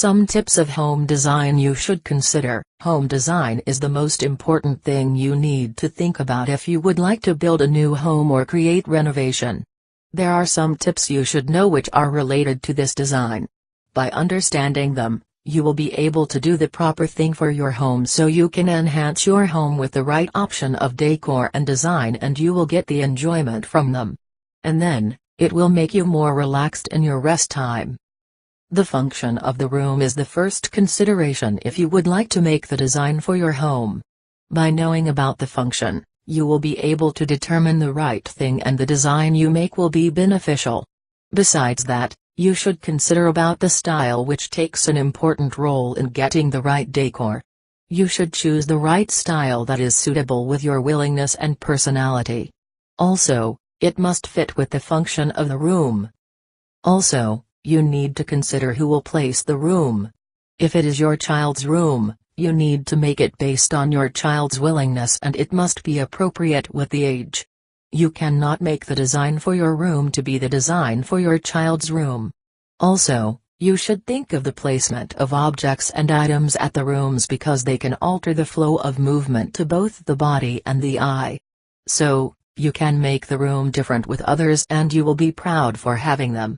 Some tips of home design you should consider. Home design is the most important thing you need to think about if you would like to build a new home or create renovation. There are some tips you should know which are related to this design. By understanding them, you will be able to do the proper thing for your home so you can enhance your home with the right option of decor and design, and you will get the enjoyment from them. And then, it will make you more relaxed in your rest time. The function of the room is the first consideration if you would like to make the design for your home. By knowing about the function, you will be able to determine the right thing and the design you make will be beneficial. Besides that, you should consider about the style, which takes an important role in getting the right decor. You should choose the right style that is suitable with your willingness and personality. Also, it must fit with the function of the room. Also, you need to consider who will place the room. If it is your child's room, you need to make it based on your child's willingness and it must be appropriate with the age. You cannot make the design for your room to be the design for your child's room. Also, you should think of the placement of objects and items at the rooms because they can alter the flow of movement to both the body and the eye. So, you can make the room different with others and you will be proud for having them.